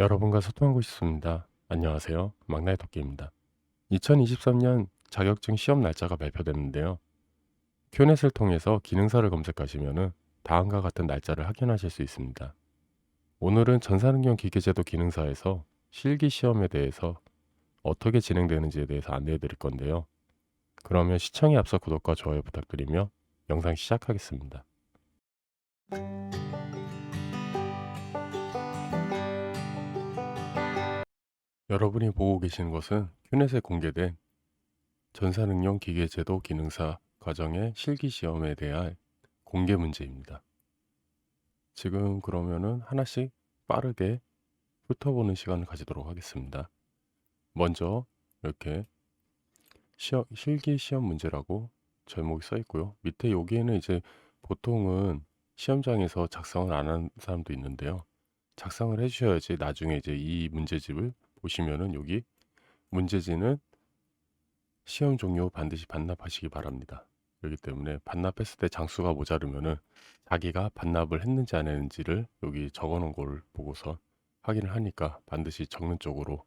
여러분과 소통하고 싶습니다. 안녕하세요. 막나의 토끼입니다. 2023년 자격증 시험 날짜가 발표됐는데요. 큐넷을 통해서 기능사를 검색하시면 다음과 같은 날짜를 확인하실 수 있습니다. 오늘은 전산응용 기계제도 기능사에서 실기 시험에 대해서 어떻게 진행되는지에 대해서 안내해 드릴 건데요. 그러면 시청에 앞서 구독과 좋아요 부탁드리며 영상 시작하겠습니다. 여러분이 보고 계시는 것은 큐넷에 공개된 전산응용 기계제도 기능사 과정의 실기시험에 대한 공개 문제입니다. 지금 그러면은 하나씩 빠르게 훑어보는 시간을 가지도록 하겠습니다. 먼저 이렇게 실기시험 문제라고 제목이 써 있고요. 밑에 여기에는 이제 보통은 시험장에서 작성을 안 하는 사람도 있는데요. 작성을 해주셔야지 나중에 이제 이 문제집을 보시면은 여기 문제지는 시험 종료 후 반드시 반납하시기 바랍니다. 그렇기 때문에 반납했을 때 장수가 모자르면은 자기가 반납을 했는지 안 했는지를 여기 적어 놓은 걸 보고서 확인을 하니까 반드시 적는 쪽으로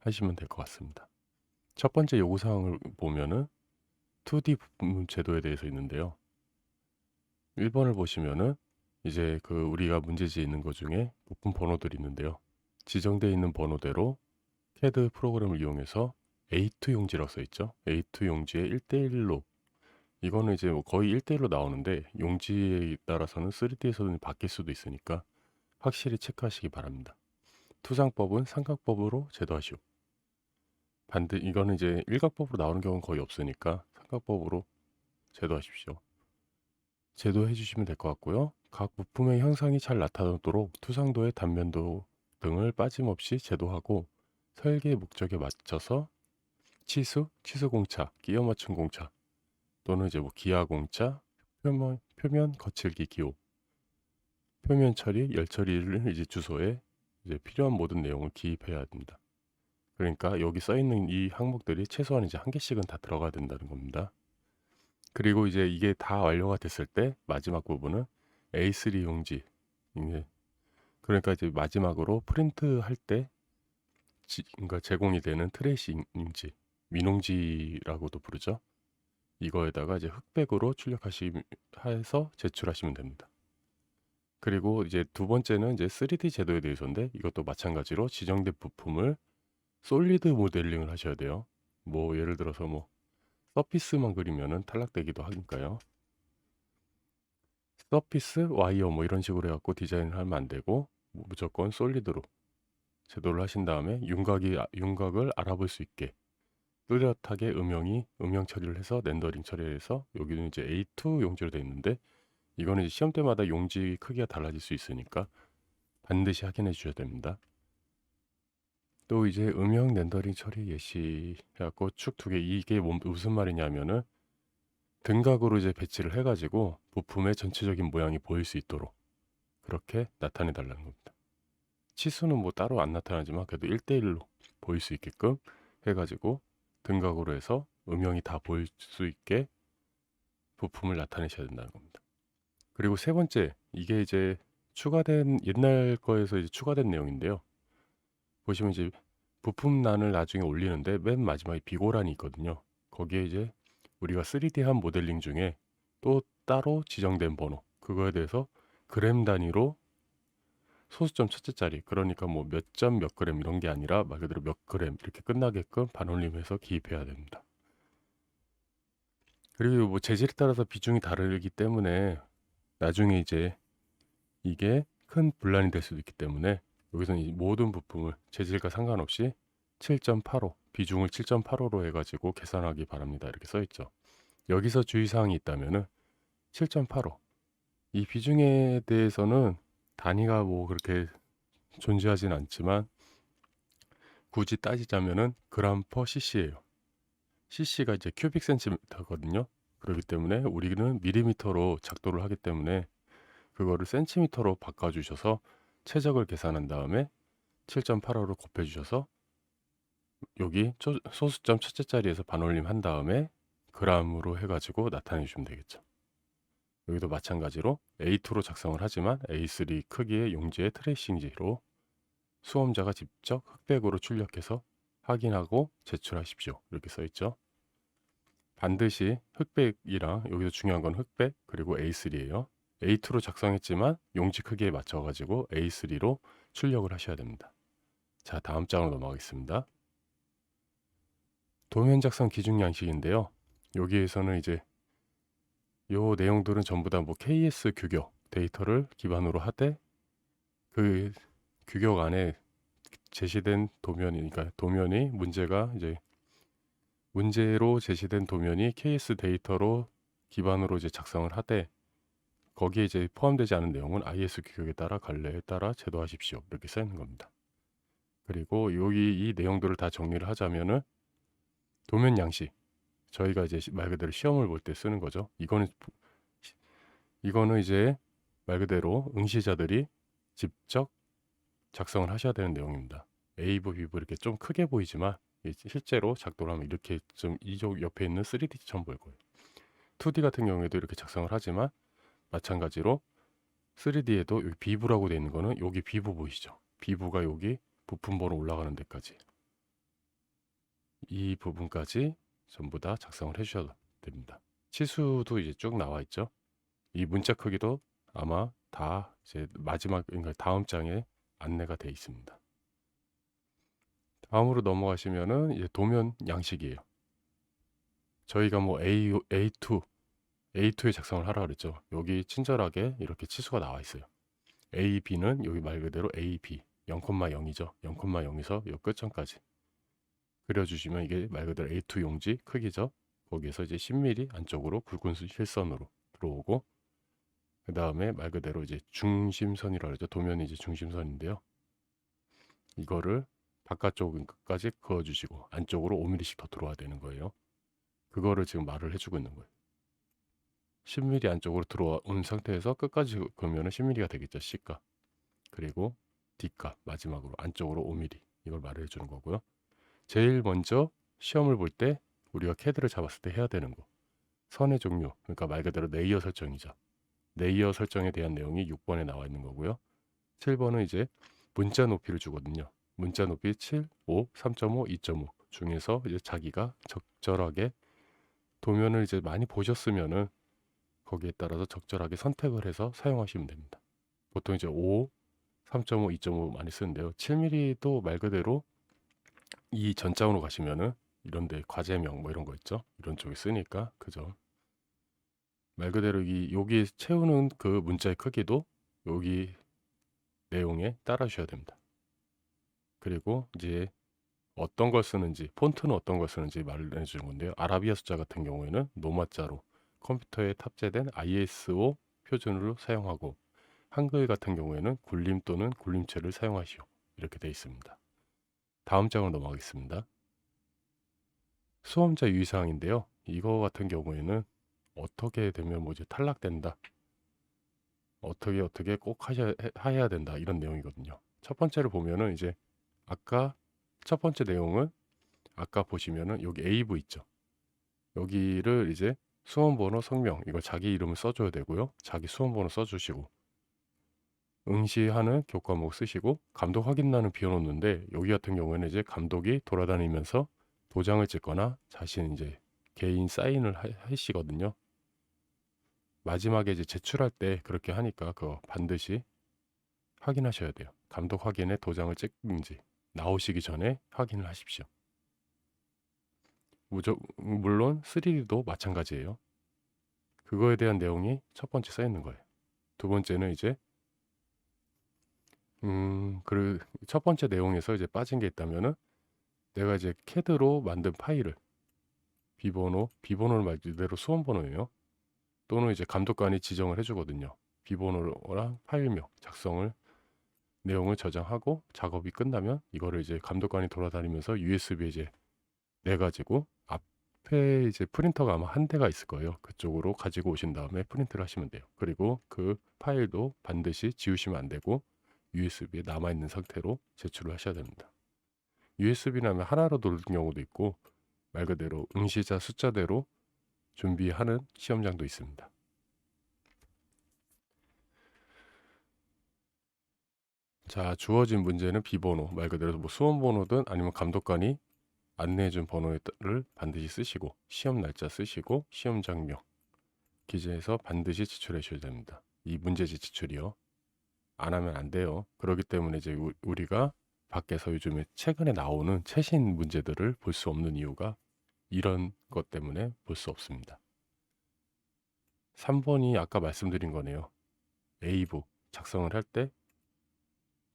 하시면 될 것 같습니다. 첫 번째 요구 사항을 보면은 2D 부품 제도에 대해서 있는데요. 1번을 보시면은 이제 그 우리가 문제지에 있는 것 중에 부품 번호들이 있는데요. 지정되어 있는 번호대로 CAD 프로그램을 이용해서 A2 용지라고 써 있죠. A2 용지에 1대1로 이거는 이제 뭐 거의 1대1로 나오는데 용지에 따라서는 3D에서는 바뀔 수도 있으니까 확실히 체크하시기 바랍니다. 투상법은 삼각법으로 제도하시오. 이거는 이제 일각법으로 나오는 경우는 거의 없으니까 삼각법으로 제도하십시오. 제도해 주시면 될 것 같고요. 각 부품의 형상이 잘 나타나도록 투상도의 단면도 등을 빠짐없이 제도하고 설계의 목적에 맞춰서 치수, 치수공차, 끼워 맞춘 공차 또는 이제 뭐 기하공차, 표면 거칠기 기호, 표면 처리, 열 처리를 이제 주소에 이제 필요한 모든 내용을 기입해야 됩니다. 그러니까 여기 써 있는 이 항목들이 최소한 이제 한 개씩은 다 들어가야 된다는 겁니다. 그리고 이제 이게 다 완료가 됐을 때 마지막 부분은 A3 용지. 그러니까 이제 마지막으로 프린트 할 때 그러니까 제공이 되는 트레이싱 용지, 민홍지라고도 부르죠. 이거에다가 이제 흑백으로 해서 제출하시면 됩니다. 그리고 이제 두 번째는 이제 3D 제도에 대해서인데 이것도 마찬가지로 지정된 부품을 솔리드 모델링을 하셔야 돼요. 뭐 예를 들어서 뭐 서피스만 그리면은 탈락되기도 하니까요. 서피스, 와이어 뭐 이런 식으로 해갖고 디자인을 하면 안 되고 무조건 솔리드로 제도를 하신 다음에 윤곽을 알아볼 수 있게 뚜렷하게 음영 처리를 해서 렌더링 처리를 해서 여기는 이제 A2 용지로 되어 있는데 이거는 이제 시험 때마다 용지 크기가 달라질 수 있으니까 반드시 확인해 주셔야 됩니다. 또 이제 음영 렌더링 처리 예시 해갖고 축 두 개 이게 무슨 말이냐면은 등각으로 이제 배치를 해가지고 부품의 전체적인 모양이 보일 수 있도록 그렇게 나타내 달라는 겁니다. 치수는 뭐 따로 안 나타나지만 그래도 1대1로 보일 수 있게끔 해가지고 등각으로 해서 음영이 다 보일 수 있게 부품을 나타내셔야 된다는 겁니다. 그리고 세 번째, 이게 이제 추가된 옛날 거에서 이제 추가된 내용인데요. 보시면 이제 부품란을 나중에 올리는데 맨 마지막에 비고란이 있거든요. 거기에 이제 우리가 3D한 모델링 중에 또 따로 지정된 번호, 그거에 대해서 그램 단위로 소수점 첫째 자리, 그러니까 뭐 몇 점 몇 그램 이런 게 아니라 말 그대로 몇 그램 이렇게 끝나게끔 반올림해서 기입해야 됩니다. 그리고 뭐 재질에 따라서 비중이 다르기 때문에 나중에 이제 이게 큰 분란이 될 수도 있기 때문에 여기서는 이 모든 부품을 재질과 상관없이 7.85 비중을 7.85로 해가지고 계산하기 바랍니다. 이렇게 써 있죠. 여기서 주의사항이 있다면은 7.85 이 비중에 대해서는 단위가 뭐 그렇게 존재하진 않지만 굳이 따지자면은 그램 퍼 cc예요. cc가 이제 큐빅 센티미터거든요. 그렇기 때문에 우리는 밀리미터로 작도를 하기 때문에 그거를 센티미터로 바꿔주셔서 최적을 계산한 다음에 7.85로 곱해주셔서 여기 소수점 첫째 자리에서 반올림 한 다음에 그램으로 해가지고 나타내 주시면 되겠죠. 여기도 마찬가지로 A2로 작성을 하지만 A3 크기의 용지의 트레이싱지로 수험자가 직접 흑백으로 출력해서 확인하고 제출하십시오. 이렇게 써 있죠. 반드시 흑백이랑 여기서 중요한 건 흑백 그리고 A3예요. A2로 작성했지만 용지 크기에 맞춰 가지고 A3로 출력을 하셔야 됩니다. 자, 다음 장으로 넘어가겠습니다. 도면 작성 기준 양식인데요. 여기에서는 이제 요 내용들은 전부 다 뭐 KS 규격 데이터를 기반으로 하되 그 규격 안에 제시된 도면이, 그러니까 도면이 문제가 이제 문제로 제시된 도면이 KS 데이터로 기반으로 이제 작성을 하되 거기에 이제 포함되지 않은 내용은 IS 규격에 따라 관례에 따라 제도하십시오. 이렇게 써 있는 겁니다. 그리고 여기 이 내용들을 다 정리를 하자면은 도면 양식 저희가 이제 말 그대로 시험을 볼 때 쓰는 거죠. 이거는 이제 말 그대로 응시자들이 직접 작성을 하셔야 되는 내용입니다. A부, B부 이렇게 좀 크게 보이지만 실제로 작동을 하면 이렇게 좀 이쪽 옆에 있는 3D처럼 보일 거예요. 2D 같은 경우에도 이렇게 작성을 하지만 마찬가지로 3D에도 여기 B부라고 되어 있는 거는 여기 B부 보이시죠? B부가 여기 부품 번호 올라가는 데까지 이 부분까지 전부 다 작성을 해주셔야 됩니다. 치수도 이제 쭉 나와 있죠. 이 문자 크기도 아마 다 이제 마지막, 그러니까 다음 장에 안내가 되어 있습니다. 다음으로 넘어가시면은 이제 도면 양식이에요. 저희가 뭐 A2에 작성을 하라 그랬죠. 여기 친절하게 이렇게 치수가 나와 있어요. AB는 여기 말 그대로 AB 0,0이죠. 0,0에서 요 끝점까지 그려주시면 이게 말 그대로 A2 용지 크기죠. 거기에서 이제 10mm 안쪽으로 굵은 실선으로 들어오고 그 다음에 말 그대로 이제 중심선이라고 그러죠. 도면이 이제 중심선인데요. 이거를 바깥쪽 끝까지 그어주시고 안쪽으로 5mm씩 더 들어와야 되는 거예요. 그거를 지금 말을 해주고 있는 거예요. 10mm 안쪽으로 들어온 상태에서 끝까지 그으면 10mm가 되겠죠. C값. 그리고 D값 마지막으로 안쪽으로 5mm 이걸 말을 해주는 거고요. 제일 먼저 시험을 볼 때 우리가 캐드를 잡았을 때 해야 되는 거 선의 종류, 그러니까 말 그대로 레이어 설정이죠. 레이어 설정에 대한 내용이 6번에 나와 있는 거고요. 7번은 이제 문자 높이를 주거든요. 문자 높이 7, 5, 3.5, 2.5 중에서 이제 자기가 적절하게 도면을 이제 많이 보셨으면은 거기에 따라서 적절하게 선택을 해서 사용하시면 됩니다. 보통 이제 5, 3.5, 2.5 많이 쓰는데요. 7mm도 말 그대로 이 전장으로 가시면은 이런데 과제명 뭐 이런 거 있죠. 이런 쪽에 쓰니까 그죠. 말 그대로 여기 채우는 그 문자의 크기도 여기 내용에 따라주셔야 됩니다. 그리고 이제 어떤 걸 쓰는지 폰트는 어떤 걸 쓰는지 말을 해주는 건데요. 아라비아 숫자 같은 경우에는 노마자로 컴퓨터에 탑재된 ISO 표준으로 사용하고 한글 같은 경우에는 굴림 또는 굴림체를 사용하시오. 이렇게 되어 있습니다. 다음 장으로 넘어가겠습니다. 수험자 유의사항인데요. 이거 같은 경우에는 어떻게 되면 뭐 이제 탈락된다. 어떻게 꼭 해야 된다. 이런 내용이거든요. 첫 번째를 보면은 이제 아까 첫 번째 내용은 아까 보시면은 여기 A부 있죠. 여기를 이제 수험번호, 성명 이거 자기 이름을 써줘야 되고요. 자기 수험번호 써주시고 응시하는 교과목 쓰시고 감독 확인란을 비워놓는데 여기 같은 경우에는 이제 감독이 돌아다니면서 도장을 찍거나 자신 이제 개인 사인을 하시거든요. 마지막에 이제 제출할 때 그렇게 하니까 그거 반드시 확인하셔야 돼요. 감독 확인에 도장을 찍는지 나오시기 전에 확인을 하십시오. 물론 3D도 마찬가지예요. 그거에 대한 내용이 첫 번째 써 있는 거예요. 두 번째는 이제 그 첫 번째 내용에서 이제 빠진 게 있다면은 내가 이제 캐드로 만든 파일을 비번호는 말 그대로 수험번호예요. 또는 이제 감독관이 지정을 해주거든요. 비번호랑 파일명 작성을 내용을 저장하고 작업이 끝나면 이거를 이제 감독관이 돌아다니면서 USB에 이제 내 가지고 앞에 이제 프린터가 아마 한 대가 있을 거예요. 그쪽으로 가지고 오신 다음에 프린트를 하시면 돼요. 그리고 그 파일도 반드시 지우시면 안 되고 USB에 남아있는 상태로 제출을 하셔야 됩니다. USB라면 하나로 돌리는 경우도 있고 말 그대로 응시자 숫자대로 준비하는 시험장도 있습니다. 자, 주어진 문제는 비번호, 말 그대로 뭐 수험 번호든 아니면 감독관이 안내해 준 번호를 반드시 쓰시고 시험 날짜 쓰시고 시험 장명 기재해서 반드시 제출해 주셔야 됩니다. 이 문제지 제출이요. 안 하면 안 돼요. 그렇기 때문에 이제 우리가 밖에서 요즘에 최근에 나오는 최신 문제들을 볼 수 없는 이유가 이런 것 때문에 볼 수 없습니다. 3번이 아까 말씀드린 거네요. A부 작성을 할 때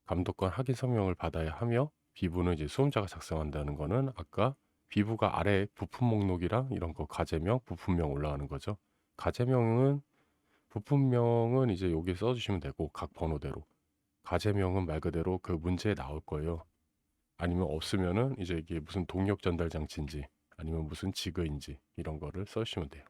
감독관 확인 성명을 받아야 하며 B부는 이제 수험자가 작성한다는 거는 아까 B부가 아래 부품 목록이랑 이런 거 과제명, 부품명 올라가는 거죠. 과제명은 부품명은 이제 여기 써주시면 되고 각 번호대로 과제명은 말 그대로 그 문제에 나올 거예요. 아니면 없으면은 이제 이게 무슨 동력 전달 장치인지 아니면 무슨 지그인지 이런 거를 써주시면 돼요.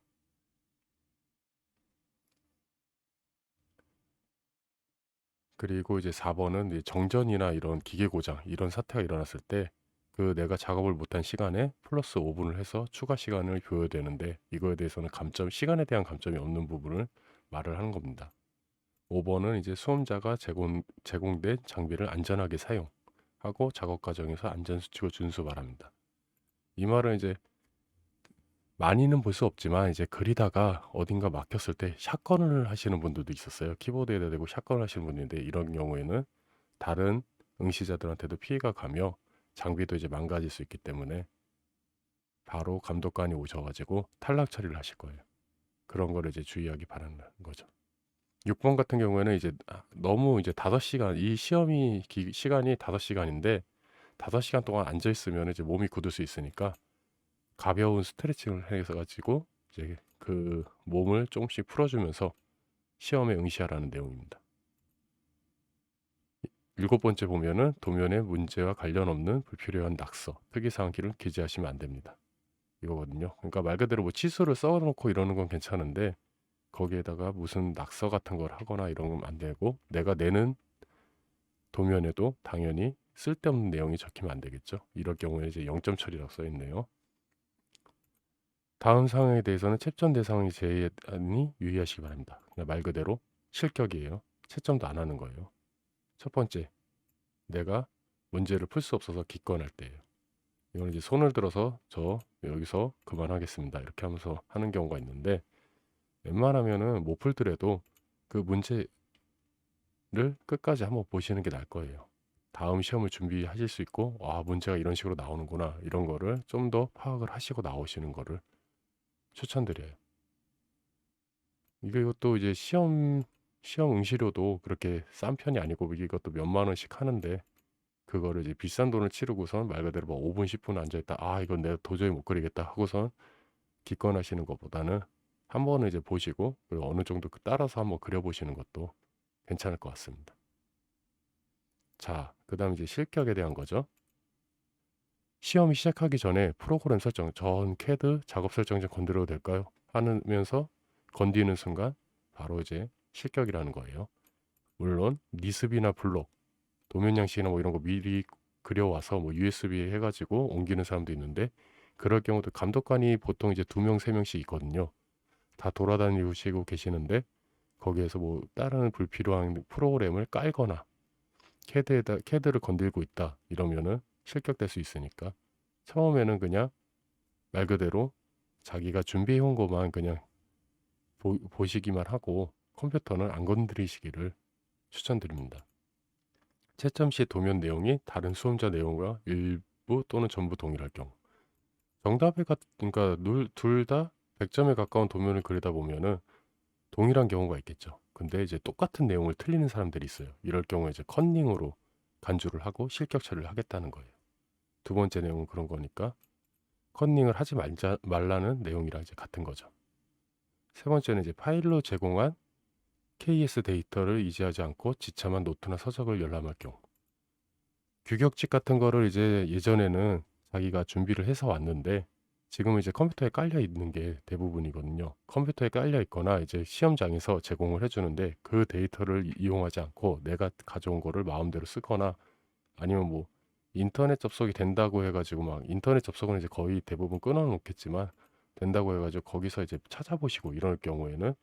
그리고 이제 4번은 정전이나 이런 기계 고장 이런 사태가 일어났을 때 그 내가 작업을 못한 시간에 플러스 5분을 해서 추가 시간을 줘야 되는데 이거에 대해서는 시간에 대한 감점이 없는 부분을 말을 하는 겁니다. 5번은 이제 수험자가 제공된 장비를 안전하게 사용하고 작업 과정에서 안전수칙을 준수 바랍니다. 이 말은 이제 많이는 볼 수 없지만 이제 그리다가 어딘가 막혔을 때 샷건을 하시는 분들도 있었어요. 키보드에다 대고 샷건을 하시는 분인데 이런 경우에는 다른 응시자들한테도 피해가 가며 장비도 이제 망가질 수 있기 때문에 바로 감독관이 오셔가지고 탈락 처리를 하실 거예요. 그런 거를 이제 주의하기 바라는 거죠. 6번 같은 경우에는 이제 너무 이제 5시간, 이 시간이 5시간인데 5시간 동안 앉아 있으면 이제 몸이 굳을 수 있으니까 가벼운 스트레칭을 해서 가지고 이제 그 몸을 조금씩 풀어주면서 시험에 응시하라는 내용입니다. 7번째 보면은 도면에 문제와 관련 없는 불필요한 낙서, 특이사항키를 기재하시면 안 됩니다. 이거거든요. 그러니까 말 그대로 뭐 치수를 써놓고 이러는 건 괜찮은데 거기에다가 무슨 낙서 같은 걸 하거나 이런 건 안 되고 내가 내는 도면에도 당연히 쓸데없는 내용이 적히면 안 되겠죠. 이럴 경우에 이제 0점 처리라고 써 있네요. 다음 사항에 대해서는 채점 대상의 제한이 유의하시기 바랍니다. 그냥 말 그대로 실격이에요. 채점도 안 하는 거예요. 첫 번째, 내가 문제를 풀 수 없어서 기권할 때예요. 이건 이제 손을 들어서 저 여기서 그만하겠습니다. 이렇게 하면서 하는 경우가 있는데 웬만하면은 못 풀더라도 그 문제를 끝까지 한번 보시는 게 나을 거예요. 다음 시험을 준비하실 수 있고 문제가 이런 식으로 나오는구나 이런 거를 좀 더 파악을 하시고 나오시는 거를 추천드려요. 이것도 이제 시험 응시료도 그렇게 싼 편이 아니고 이것도 몇만 원씩 하는데 그거를 이제 비싼 돈을 치르고선 말 그대로 뭐 5분 10분 앉아있다 이건 내가 도저히 못 그리겠다 하고선 기권하시는 것보다는 한 번은 이제 보시고 그리고 어느 정도 따라서 한번 그려보시는 것도 괜찮을 것 같습니다. 자, 그 다음 이제 실격에 대한 거죠. 시험이 시작하기 전에 프로그램 설정, 전 CAD 작업 설정 좀 건드려도 될까요? 하면서 건드리는 순간 바로 이제 실격이라는 거예요. 물론 니스비나 블록, 도면 양식이나 뭐 이런 거 미리 그려와서 뭐 USB 해가지고 옮기는 사람도 있는데 그럴 경우도 감독관이 보통 이제 2명, 3명씩 있거든요. 다 돌아다니시고 계시는데 거기에서 뭐 다른 불필요한 프로그램을 깔거나 캐드를 건들고 있다 이러면은 실격될 수 있으니까 처음에는 그냥 말 그대로 자기가 준비해온 것만 그냥 보시기만 하고 컴퓨터는 안 건드리시기를 추천드립니다. 채점 시 도면 내용이 다른 수험자 내용과 일부 또는 전부 동일할 경우 그러니까 둘 다 100점에 가까운 도면을 그리다 보면은 동일한 경우가 있겠죠. 근데 이제 똑같은 내용을 틀리는 사람들이 있어요. 이럴 경우에 이제 컨닝으로 간주를 하고 실격 처리를 하겠다는 거예요. 두 번째 내용은 그런 거니까 컨닝을 하지 말라는 내용이랑 이제 같은 거죠. 세 번째는 이제 파일로 제공한 KS 데이터를 이지하지 않고 지참한 노트나 서적을 열람할 경우. 규격집 같은 거를 이제 예전에는 자기가 준비를 해서 왔는데 지금은 이제 컴퓨터에 깔려 있는 게 대부분이거든요. 컴퓨터에 깔려 있거나 이제 시험장에서 제공을 해주는데 그 데이터를 이용하지 않고 내가 가져온 거를 마음대로 쓰거나 아니면 뭐 인터넷 접속이 된다고 해가지고 막 인터넷 접속은 이제 거의 대부분 끊어놓겠지만 된다고 해가지고 거기서 이제 찾아보시고 이럴 경우에는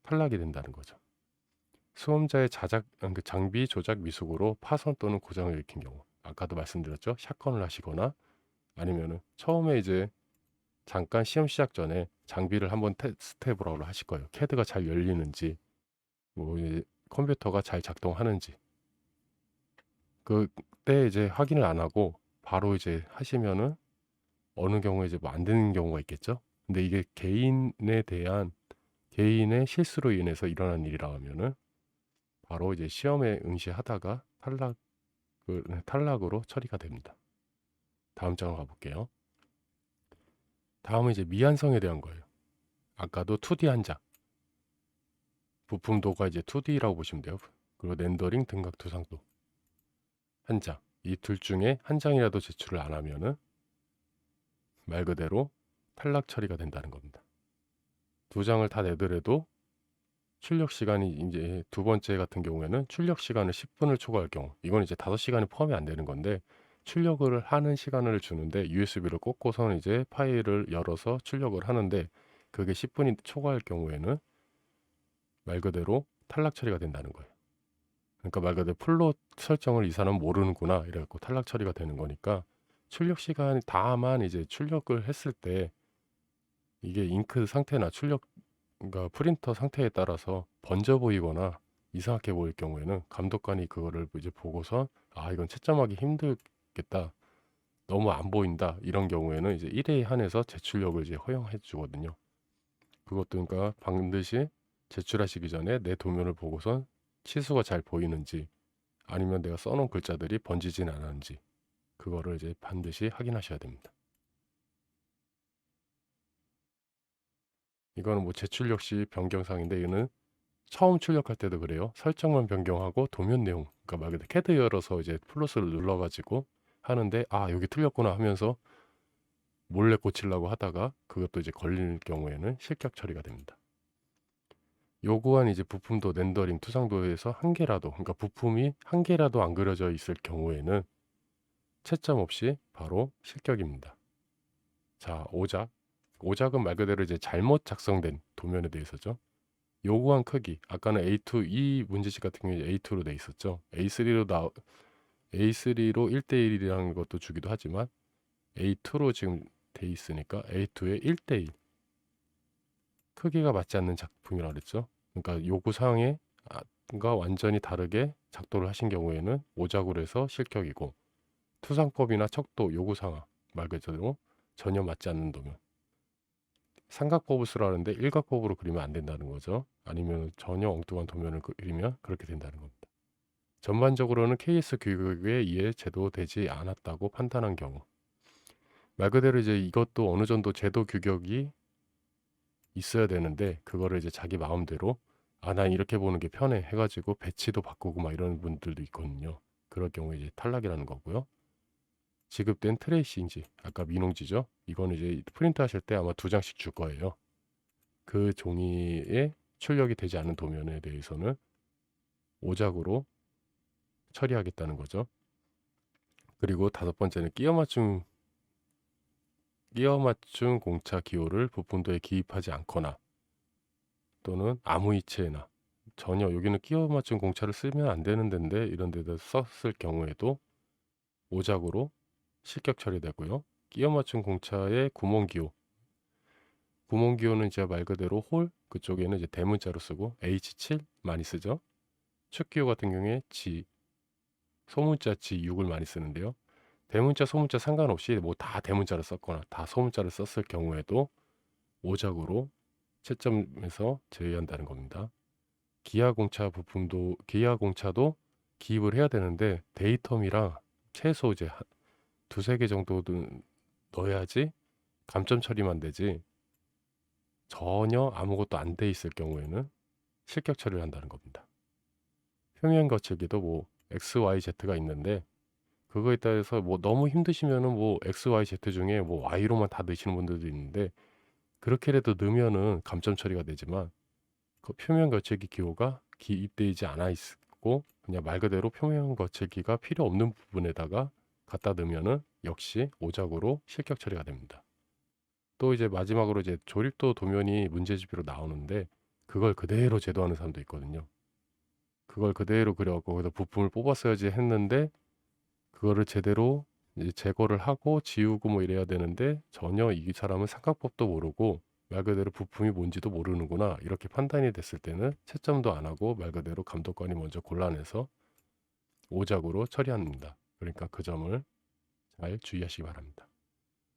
탈락이 된다는 거죠. 수험자의 그 장비 조작 미숙으로 파손 또는 고장을 일으킨 경우. 아까도 말씀드렸죠. 샷건을 하시거나 아니면은 처음에 이제 잠깐 시험 시작 전에 장비를 한번 테스트 해 보라고 하실 거예요. 캐드가 잘 열리는지, 뭐 컴퓨터가 잘 작동하는지. 그때 이제 확인을 안 하고 바로 이제 하시면은 어느 경우에 이제 뭐 안 되는 경우가 있겠죠. 근데 이게 개인의 실수로 인해서 일어난 일이라 하면은 바로 이제 시험에 응시하다가 탈락으로 처리가 됩니다. 다음 장으로 가볼게요. 다음은 이제 미완성에 대한 거예요. 아까도 2D 한장, 부품도가 이제 2D라고 보시면 돼요. 그리고 렌더링, 등각, 투상도 한 장. 이 둘 중에 한 장이라도 제출을 안 하면은 말 그대로 탈락 처리가 된다는 겁니다. 두 장을 다 내더라도 출력 시간이 이제 두 번째 같은 경우에는 출력 시간을 10분을 초과할 경우, 이건 이제 5시간이 포함이 안 되는 건데 출력을 하는 시간을 주는데 USB를 꽂고서는 이제 파일을 열어서 출력을 하는데 그게 10분이 초과할 경우에는 말 그대로 탈락 처리가 된다는 거예요. 그러니까 말 그대로 플롯 설정을 이 사람은 모르는구나 이래갖고 탈락 처리가 되는 거니까 출력 시간이 다만 이제 출력을 했을 때 이게 잉크 상태나 그러니까 프린터 상태에 따라서 번져 보이거나 이상하게 보일 경우에는 감독관이 그거를 이제 보고서 아 이건 채점하기 힘들겠다, 너무 안 보인다, 이런 경우에는 이제 1회에 한해서 제출력을 이제 허용해 주거든요. 그것도 그러니까 반드시 제출하시기 전에 내 도면을 보고선 치수가 잘 보이는지 아니면 내가 써놓은 글자들이 번지진 않았는지 그거를 이제 반드시 확인하셔야 됩니다. 이거는 뭐 제출력 시 변경사항인데 이거는 처음 출력할 때도 그래요. 설정만 변경하고 도면 내용, 그러니까 말 그대로 캐드 열어서 이제 플러스를 눌러가지고 하는데 아 여기 틀렸구나 하면서 몰래 고치려고 하다가 그것도 이제 걸릴 경우에는 실격 처리가 됩니다. 요구한 이제 부품도 렌더링 투상도에서 한 개라도, 그러니까 부품이 한 개라도 안 그려져 있을 경우에는 채점 없이 바로 실격입니다. 자, 오작은 말 그대로 이제 잘못 작성된 도면에 대해서죠. 요구한 크기, 아까는 A2, 이 문제집 같은 경우에 A2로 돼 있었죠. A3로 1대1이라는 것도 주기도 하지만 A2로 지금 돼 있으니까 A2에 1대1 크기가 맞지 않는 작품이라고 그랬죠. 그러니까 요구 사항과 완전히 다르게 작도를 하신 경우에는 오작으로 해서 실격이고, 투상법이나 척도 요구 사항 말 그대로 전혀 맞지 않는 도면, 삼각법을 쓰라는데 일각법으로 그리면 안 된다는 거죠. 아니면 전혀 엉뚱한 도면을 그리면 그렇게 된다는 겁니다. 전반적으로는 KS 규격에 의해 제도되지 않았다고 판단한 경우, 말 그대로 이제 이것도 어느 정도 제도 규격이 있어야 되는데 그거를 이제 자기 마음대로 난 이렇게 보는 게 편해 해가지고 배치도 바꾸고 막 이런 분들도 있거든요. 그럴 경우에 이제 탈락이라는 거고요. 지급된 트레이시인지, 아까 민홍지죠. 이거는 이제 프린트 하실 때 아마 2장씩 줄 거예요. 그 종이에 출력이 되지 않은 도면에 대해서는 오작으로 처리하겠다는 거죠. 그리고 5번째는 끼워 맞춤 공차 기호를 부품도에 기입하지 않거나 또는 아무 이체나 전혀, 여기는 끼워 맞춤 공차를 쓰면 안 되는 데인데 이런 데다 썼을 경우에도 오작으로 실격 처리되고요. 끼워 맞춤 공차의 구멍 기호는 이제 말 그대로 홀, 그쪽에는 이제 대문자로 쓰고 H7 많이 쓰죠. 축 기호 같은 경우에 소문자 G6을 많이 쓰는데요. 대문자 소문자 상관없이 뭐 다 대문자를 썼거나 다 소문자를 썼을 경우에도 오작으로 채점에서 제외한다는 겁니다. 기아 공차도 기입을 해야 되는데 데이텀이랑 최소 이제 두세 개 정도는 넣어야지 감점 처리만 되지, 전혀 아무것도 안 돼 있을 경우에는 실격 처리를 한다는 겁니다. 평행 거치기도 뭐 X, Y, Z가 있는데 그거에 따라서 뭐 너무 힘드시면은 뭐 X, Y, Z 중에 뭐 Y로만 다 넣으시는 분들도 있는데 그렇게라도 넣으면은 감점 처리가 되지만 그 표면 거치기 기호가 기입되지 않아 있고 그냥 말 그대로 표면 거치기가 필요 없는 부분에다가 갖다 넣으면은 역시 오작으로 실격 처리가 됩니다. 또 이제 마지막으로 이제 조립도 도면이 문제집으로 나오는데 그걸 그대로 제도하는 사람도 있거든요. 그걸 그대로 그려갖고 거기다 부품을 뽑았어야지 했는데 그거를 제대로 이제 제거를 하고 지우고 뭐 이래야 되는데 전혀 이 사람은 삼각법도 모르고 말 그대로 부품이 뭔지도 모르는구나 이렇게 판단이 됐을 때는 채점도 안 하고 말 그대로 감독관이 먼저 골라내서 오작으로 처리합니다. 그러니까 그 점을 잘 주의하시기 바랍니다.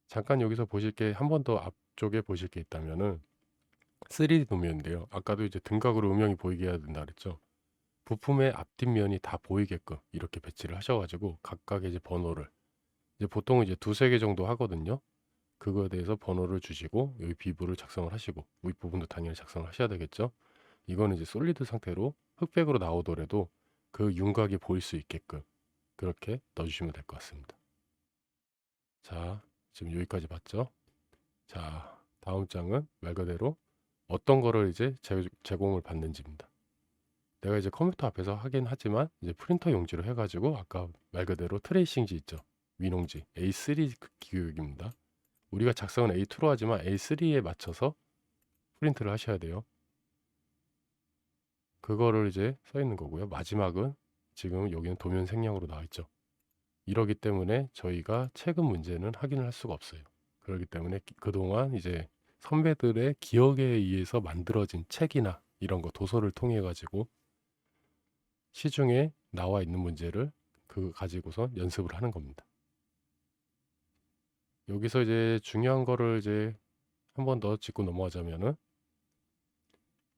잠깐 여기서 보실 게 한 번 더 앞쪽에 보실 게 있다면은 3D 도면인데요. 아까도 이제 등각으로 음영이 보이게 해야 된다 그랬죠. 부품의 앞뒷면이 다 보이게끔 이렇게 배치를 하셔가지고 각각의 이제 번호를 이제 보통은 이제 두세 개 정도 하거든요. 그거에 대해서 번호를 주시고 여기 비브를 작성을 하시고 윗부분도 당연히 작성을 하셔야 되겠죠. 이거는 이제 솔리드 상태로 흑백으로 나오더라도 그 윤곽이 보일 수 있게끔 그렇게 넣어주시면 될 것 같습니다. 자, 지금 여기까지 봤죠? 자, 다음 장은 말 그대로 어떤 거를 이제 제공을 받는지입니다. 내가 이제 컴퓨터 앞에서 하긴 하지만 이제 프린터 용지로 해가지고 아까 말 그대로 트레이싱지 있죠. 민홍지 A3 규격입니다. 우리가 작성은 A2로 하지만 A3에 맞춰서 프린트를 하셔야 돼요. 그거를 이제 써 있는 거고요. 마지막은 지금 여기는 도면 생략으로 나와 있죠. 이러기 때문에 저희가 최근 문제는 확인을 할 수가 없어요. 그렇기 때문에 그동안 이제 선배들의 기억에 의해서 만들어진 책이나 이런 거 도서를 통해 가지고 시중에 나와 있는 문제를 그 가지고서 연습을 하는 겁니다. 여기서 이제 중요한 거를 이제 한 번 더 짚고 넘어가자면은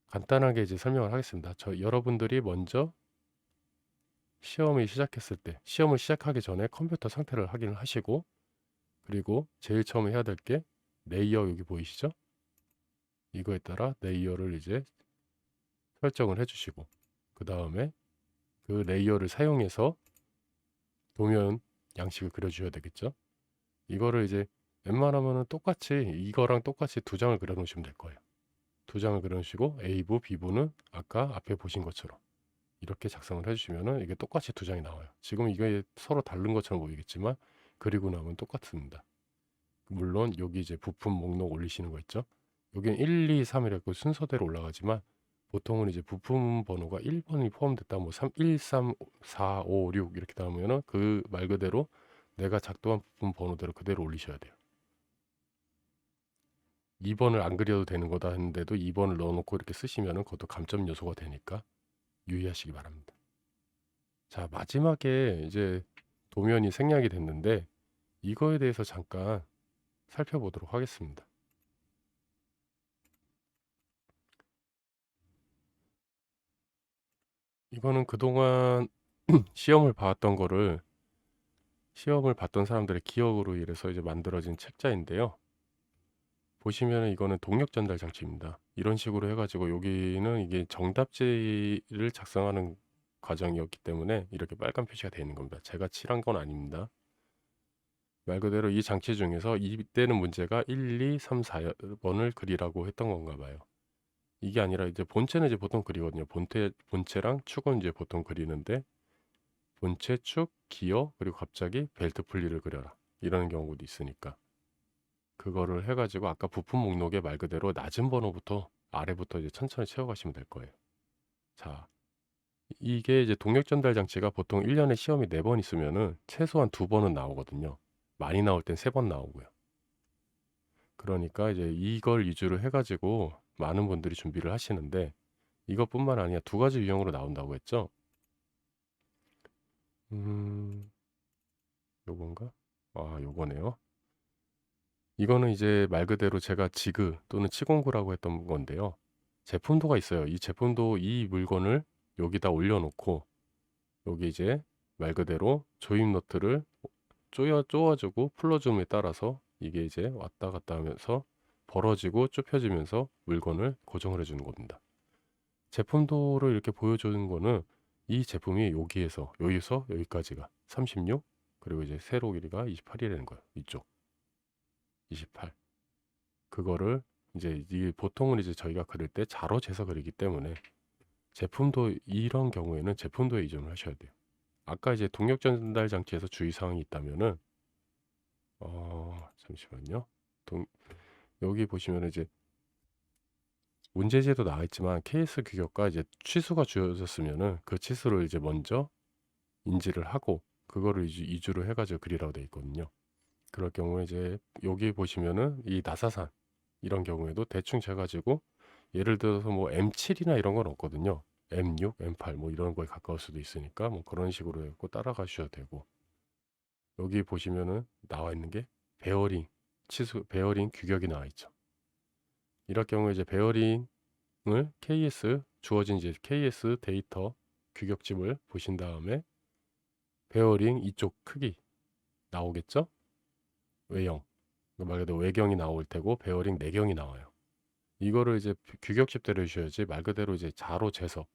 간단하게 이제 설명을 하겠습니다. 여러분들이 먼저 시험을 시작했을 때, 시험을 시작하기 전에 컴퓨터 상태를 확인을 하시고, 그리고 제일 처음에 해야 될 게 레이어 여기 보이시죠? 이거에 따라 레이어를 이제 설정을 해주시고, 그 다음에 그 레이어를 사용해서 도면 양식을 그려주셔야 되겠죠? 이거를 이제 웬만하면 똑같이 이거랑 똑같이 두 장을 그려 놓으시면 될 거예요. 두 장을 그려 놓으시고 A부, B부는 아까 앞에 보신 것처럼 이렇게 작성을 해주시면은 이게 똑같이 두 장이 나와요. 지금 이게 서로 다른 것처럼 보이겠지만 그리고 나면 똑같습니다. 물론 여기 이제 부품 목록 올리시는 거 있죠. 여기는 1, 2, 3 이렇게 순서대로 올라가지만 보통은 이제 부품 번호가 1번이 포함됐다 뭐 3, 1, 3, 4, 5, 6 이렇게 나오면은 그 말 그대로 내가 작동한 부품 번호대로 그대로 올리셔야 돼요. 2번을 안 그려도 되는 거다 했는데도 2번을 넣어놓고 이렇게 쓰시면은 그것도 감점 요소가 되니까 유의하시기 바랍니다. 자, 마지막에 이제 도면이 생략이 됐는데 이거에 대해서 잠깐 살펴보도록 하겠습니다. 이거는 그동안 시험을 봤던 거를 시험을 봤던 사람들의 기억으로 인해서 이제 만들어진 책자인데요. 보시면은 이거는 동력 전달 장치입니다. 이런 식으로 해가지고 여기는 이게 정답지를 작성하는 과정이었기 때문에 이렇게 빨간 표시가 되어 있는 겁니다. 제가 칠한 건 아닙니다. 말 그대로 이 장치 중에서 이때는 문제가 1, 2, 3, 4번을 그리라고 했던 건가 봐요. 이게 아니라 이제 본체는 이제 보통 그리거든요. 본체랑 축은 이제 보통 그리는데 본체, 축, 기어, 그리고 갑자기 벨트 풀리를 그려라. 이런 경우도 있으니까. 그거를 해가지고 아까 부품 목록에 말 그대로 낮은 번호부터 아래부터 이제 천천히 채워가시면 될 거예요. 자, 이게 이제 동력 전달 장치가 보통 1년에 시험이 4번 있으면은 최소한 2번은 나오거든요. 많이 나올 땐 3번 나오고요. 그러니까 이제 이걸 위주로 해가지고 많은 분들이 준비를 하시는데 이것뿐만 아니라 두 가지 유형으로 나온다고 했죠. 요건가? 아, 요거네요. 이거는 이제 말 그대로 제가 지그 또는 치공구라고 했던 건데요. 제품도가 있어요. 이 제품도 이 물건을 여기다 올려놓고 여기 이제 말 그대로 조임 너트를 쪼아주고 풀어줌에 따라서 이게 이제 왔다 갔다 하면서 벌어지고 좁혀지면서 물건을 고정을 해주는 겁니다. 제품도를 이렇게 보여주는 거는 이 제품이 여기서 여기까지가 36 그리고 이제 세로 길이가 28이라는 거예요. 이쪽 28 그거를 이제 이 보통은 이제 저희가 그릴 때 자로 재서 그리기 때문에 제품도 이런 경우에는 제품도에 의존을 하셔야 돼요. 아까 이제 동력 전달 장치에서 주의사항이 있다면은 잠시만요. 여기 보시면 이제 문제지에도 나와 있지만 KS 규격과 이제 치수가 주어졌으면은 그 치수를 이제 먼저 인지를 하고 그거를 이제 이주로 해 가지고 그리라고 되어 있거든요. 그럴 경우에 이제 여기 보시면은 이 나사산 이런 경우에도 대충 재 가지고 예를 들어서 뭐 M7이나 이런 건 없거든요. M6, M8 뭐 이런 거에 가까울 수도 있으니까 뭐 그런 식으로 해 갖고 따라가셔도 되고, 여기 보시면은 나와 있는 게 베어링 치수, 베어링 규격이 나와 있죠. 이럴 경우에 이제 베어링을 KS 주어진 이제 KS 데이터 규격집을 보신 다음에 베어링 이쪽 크기 나오겠죠? 외형. 말 그대로 외경이 나올 테고 베어링 내경이 나와요. 이거를 이제 규격집대로 해주셔야지 말 그대로 이제 자로 재서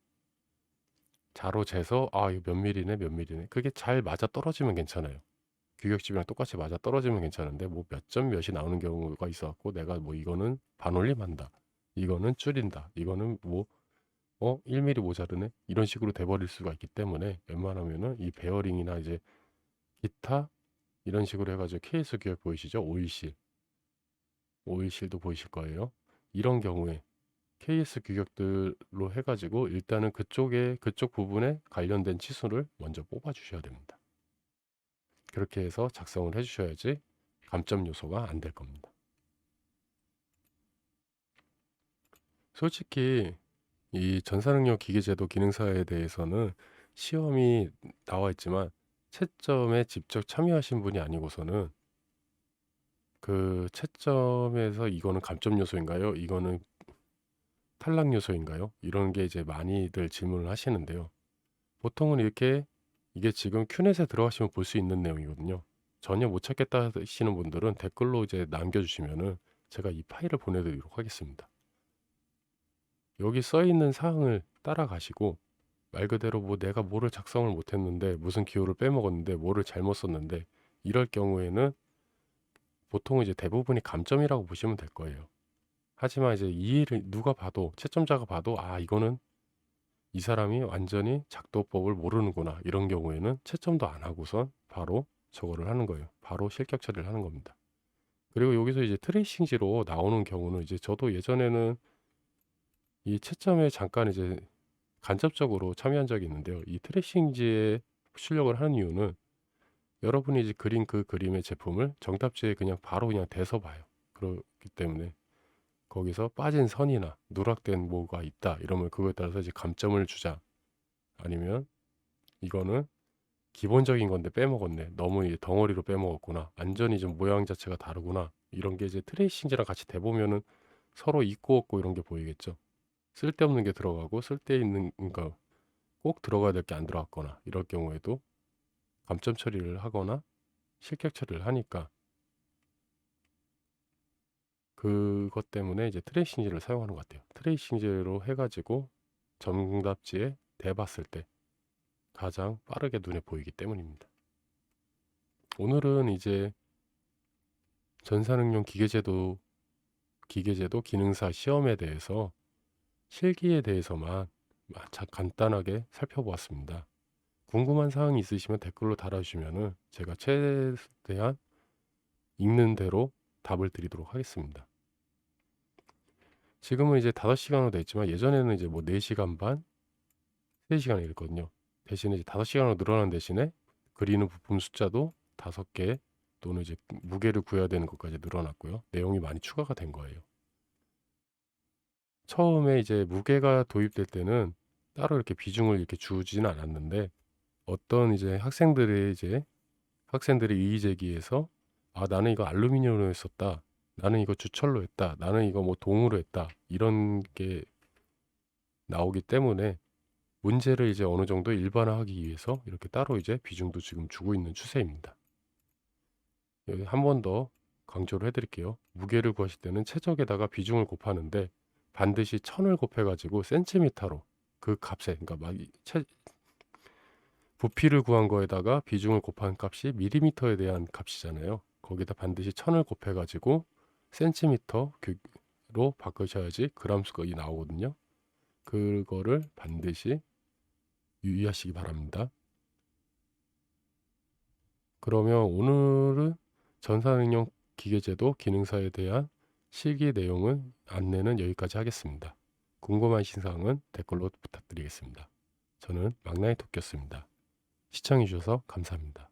아 이거 몇 밀리네 몇 밀리네 그게 잘 맞아 떨어지면 괜찮아요. 규격집이랑 똑같이 맞아 떨어지면 괜찮은데 뭐 몇 점 몇이 나오는 경우가 있어 갖고 내가 뭐 이거는 반올림한다, 이거는 줄인다, 이거는 뭐 1mm 모자르네 이런 식으로 돼 버릴 수가 있기 때문에 웬만하면은 이 베어링이나 이제 기타 이런 식으로 해 가지고 케이스 규격 보이시죠? 오일실도 보이실 거예요. 이런 경우에 KS 규격들로 해 가지고 일단은 그쪽 부분에 관련된 치수를 먼저 뽑아 주셔야 됩니다. 그렇게 해서 작성을 해 주셔야지 감점 요소가 안 될 겁니다. 솔직히 이 전사능력 기계제도 기능사에 대해서는 시험이 나와 있지만 채점에 직접 참여하신 분이 아니고서는 그 채점에서 이거는 감점 요소인가요? 이거는 탈락 요소인가요? 이런 게 이제 많이들 질문을 하시는데요. 보통은 이렇게 이게 지금 큐넷에 들어가시면 볼 수 있는 내용이거든요. 전혀 못 찾겠다 하시는 분들은 댓글로 이제 남겨주시면은 제가 이 파일을 보내드리도록 하겠습니다. 여기 써 있는 사항을 따라가시고 말 그대로 뭐 내가 뭐를 작성을 못했는데 무슨 기호를 빼먹었는데 뭐를 잘못 썼는데 이럴 경우에는 보통은 이제 대부분이 감점이라고 보시면 될 거예요. 하지만 이제 이해를 누가 봐도 채점자가 봐도 아 이거는 이 사람이 완전히 작도법을 모르는구나 이런 경우에는 채점도 안 하고선 바로 저거를 하는 거예요. 바로 실격 처리를 하는 겁니다. 그리고 여기서 이제 트레이싱지로 나오는 경우는 이제 저도 예전에는 이 채점에 잠깐 이제 간접적으로 참여한 적이 있는데요. 이 트레이싱지에 출력을 하는 이유는 여러분이 이제 그린 그 그림의 제품을 정답지에 그냥 바로 그냥 대서 봐요. 그렇기 때문에 거기서 빠진 선이나 누락된 뭐가 있다 이러면 그거에 따라서 이제 감점을 주자, 아니면 이거는 기본적인 건데 빼먹었네, 너무 이제 덩어리로 빼먹었구나, 완전히 좀 모양 자체가 다르구나, 이런 게 이제 트레이싱지랑 같이 대보면은 서로 있고 없고 이런 게 보이겠죠. 쓸데없는 게 들어가고 쓸데있는, 그러니까 꼭 들어가야 될 게 안 들어갔거나 이럴 경우에도 감점 처리를 하거나 실격 처리를 하니까 그것 때문에 이제 트레이싱지를 사용하는 것 같아요. 트레이싱지로 해가지고 정답지에 대봤을 때 가장 빠르게 눈에 보이기 때문입니다. 오늘은 이제 전산응용 기계제도 기능사 시험에 대해서 실기에 대해서만 간단하게 살펴보았습니다. 궁금한 사항이 있으시면 댓글로 달아주시면 제가 최대한 읽는 대로 답을 드리도록 하겠습니다. 지금은 이제 5시간으로 되어 있지만 예전에는 이제 뭐 4시간 반, 3시간 이랬거든요. 대신에 이제 5시간으로 늘어난 대신에 그리는 부품 숫자도 5개 또는 이제 무게를 구해야 되는 것까지 늘어났고요. 내용이 많이 추가가 된 거예요. 처음에 이제 무게가 도입될 때는 따로 이렇게 비중을 이렇게 주지는 않았는데 어떤 이제 학생들이 이의 제기해서 아 나는 이거 알루미늄으로 했었다, 나는 이거 주철로 했다, 나는 이거 뭐 동으로 했다 이런 게 나오기 때문에 문제를 이제 어느 정도 일반화하기 위해서 이렇게 따로 이제 비중도 지금 주고 있는 추세입니다. 여기 한 번 더 강조를 해드릴게요. 무게를 구하실 때는 최적에다가 비중을 곱하는데 반드시 1000을 곱해가지고 센티미터로 그 값에, 그러니까 부피를 구한 거에다가 비중을 곱한 값이 밀리미터에 대한 값이잖아요. 거기다 반드시 1000을 곱해가지고 센티미터로 바꾸셔야지 그람 수가 나오거든요. 그거를 반드시 유의하시기 바랍니다. 그러면 오늘은 전산응용 기계제도 기능사에 대한 실기 내용은 안내는 여기까지 하겠습니다. 궁금하신 사항은 댓글로 부탁드리겠습니다. 저는 막나의 토끼였습니다. 시청해 주셔서 감사합니다.